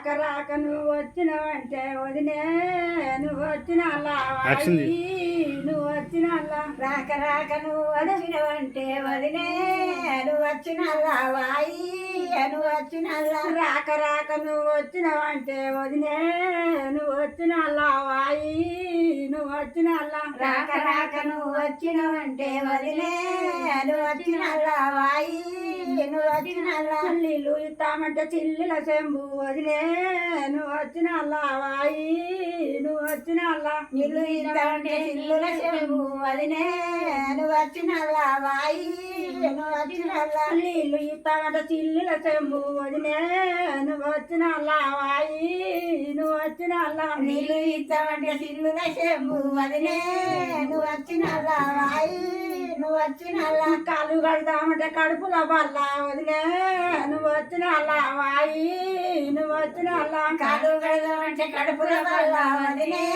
రాక రాక నువ్వు వచ్చినవంటే వదినే నువ్వు వచ్చిన నువ్వు వచ్చిన రాక రాక నువ్వు వచ్చినవంటే వదినే నువ్వు వచ్చిన వాయి నువ్వు వచ్చిన రాక రాక నువ్వు వచ్చినవంటే వదినే నువ్వు వచ్చిన వాయి నువ్వు వచ్చిన రాక రాక నువ్వు వచ్చినవంటే వదినే నువ్వు వచ్చిన వాయి నువ్వు వచ్చిన నీళ్ళు ఇస్తామంటే చిల్లుల చెంబు వదిలే నువ్వు వచ్చిన వాయి నువ్వు వచ్చిన నీళ్ళు ఇస్తామంటే చిల్లుల చెంబు వదిలే నువ్వు వచ్చిన వాయి నువ్వు వచ్చిన నీళ్ళు ఇస్తామంటే చిల్లుల చెంబు వదిలే నువ్వు వచ్చిన వాయి నువ్వు వచ్చిన నీళ్ళు ఇస్తామంటే చిల్లుల చెంబు వదిలే నువ్వు వచ్చిన వాయి నువ్వు వచ్చిన కాలు కడదామంటే కడుపుల వల్ల వదిలే నువ్వు వచ్చిన వాయి నువ్వు వచ్చిన కాలు కడదామంటే కడుపుల వల్ల వదిలే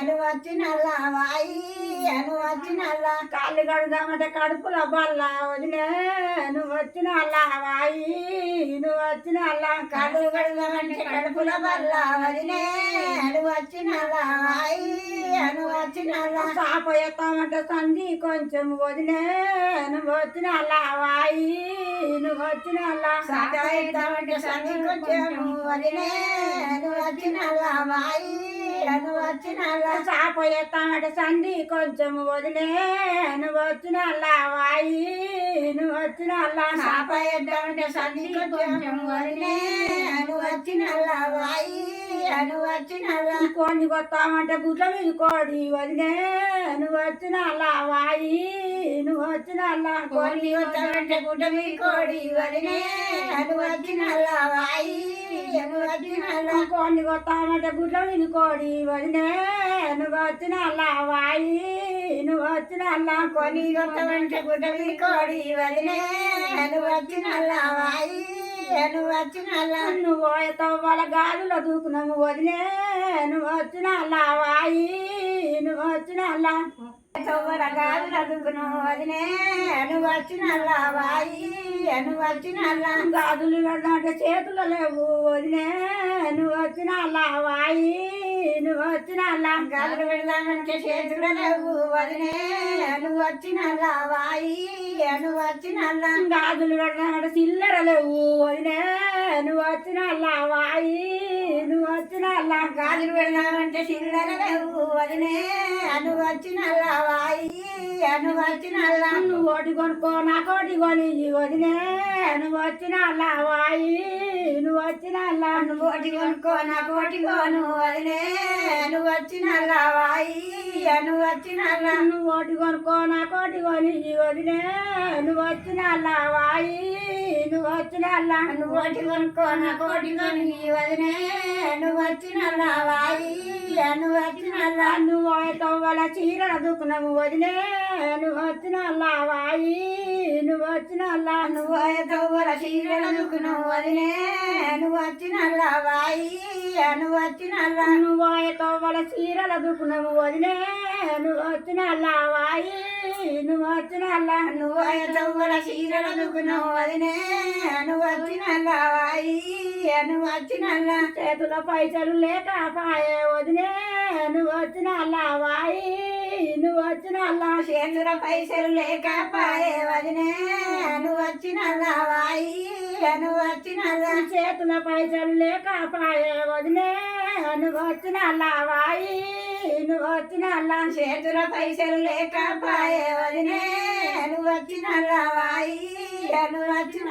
నువ్వు వచ్చిన వాయి నువ్వు వచ్చిన కాళ్ళు కడదామంటే కడుపుల వల్ల వదిలే నువ్వు వచ్చిన వాయి నువ్వు వచ్చిన కాళ్ళు కడదామంటే కడుపుల వల్ల వదిలే నువ్వు వచ్చిన వాయి నువ్వు వచ్చిన చాప ఎత్తామంటే సంధి కొంచెం వదిలే నువ్వు వచ్చిన వాయి నువ్వు వచ్చిన చాప ఎత్తామంటే సంధి కొంచెం వదిలే నువ్వు వచ్చిన వాయి నువ్వు వచ్చిన చాప ఎత్తామంటే సంధి కొంచెం వదిలే నువ్వు వచ్చిన వాయి నువ్వు వచ్చిన చాప ఎత్తామంటే సంధి కొంచెం వదిలే నువ్వు వచ్చిన వాయి నువ్వు వచ్చిన కోడి కొత్తామంటే గుడ్ల మీద కోడి వదిలే నువ్వు వచ్చిన వాయి నువ్వు వచ్చిన కోడి కొత్తామంటే గుడ్ల మీద కోడి వదిలే నువ్వు వచ్చిన వాయి నువ్వు వచ్చిన కోడి కొత్తామంటే గుడ్ల మీద కోడి వదిలే నువ్వు వచ్చిన వాయి నువ్వు వచ్చిన కోడి కొత్తామంటే గుడ్ల మీద కోడి వదిలే నువ్వు వచ్చిన వాయి నువ్వు వచ్చిన నువ్వు వాళ్ళ గాలులో దూకున్నావు వదిలే నువ్వు వచ్చిన వాయి నువ్వు వచ్చిన వాళ్ళ గాలులో దూకున్నావు వదిలే నువ్వు వచ్చిన వాయి నువ్వు వచ్చిన గాజులు అంటే చేతులు లేవు వదిలే నువ్వు వచ్చిన వాయి నువ్వు వచ్చిన గాజులు పెడదామంటే చేతులు లేవు వదిలే నువ్వు వచ్చిన వాయి నువ్వు వచ్చిన గాజులు పెడదామంటే చిల్లర లేవు వదిలే నువ్వు వచ్చిన వాయి నువ్వు వచ్చిన గాజులు పెడదామంటే చిల్లర లేవు వదిలే నువ్వు వచ్చిన వాయి నువ్వు వచ్చిన నువ్వు ఓటి కొనుక్కో నా కోటి కొని వదిలే నువ్వు వచ్చిన వాయి నువ్వు వచ్చిన నువ్వు ఓటి కొనుక్కో నా కోటి కొను వదిలే నువ్వు వచ్చిన వాయి నువ్వు వచ్చిన నువ్వు ఓటి కొనుక్కో నా కోటి కొని వదిలే నువ్వు వచ్చిన వాయి నువ్వు వచ్చిన నువ్వు ఓటి కొనుక్కో నా కోటి కొని వదిలే నువ్వు వచ్చిన వాయి నువ్వు వచ్చిన నువ్వు వాళ్ళ చీరల దుకునము వదిలే నువ్వు వచ్చిన వాయి నువ్వు వచ్చిన నువ్వు వాళ్ళ చీరల దుకునము వదిలే నువ్వు వచ్చిన వాయి నువ్వు వచ్చిన నువ్వు వాళ్ళ చీరల దుకునము వదిలే నువ్వు వచ్చిన వాయి నువ్వు వచ్చిన నువ్వు వాళ్ళ చీరల దుకునము వదిలే నువ్వు వచ్చిన వాయి నువ్వు వచ్చిన చేతుల పైసలు లేక పాయే వదిలే నువ్వు వచ్చిన వాయి నువ్వు వచ్చిన చేతుల పైసలు లేక పాయే వదిలే నువ్వు వచ్చిన వాయి నువ్వు వచ్చిన చేతుల పైసలు లేక పాయే వదిలే నువ్వు వచ్చిన వాయి నువ్వు వచ్చిన చేతుల పైసలు లేక పాయే వదిలే నువ్వు వచ్చిన వాయి నువ్వు వచ్చిన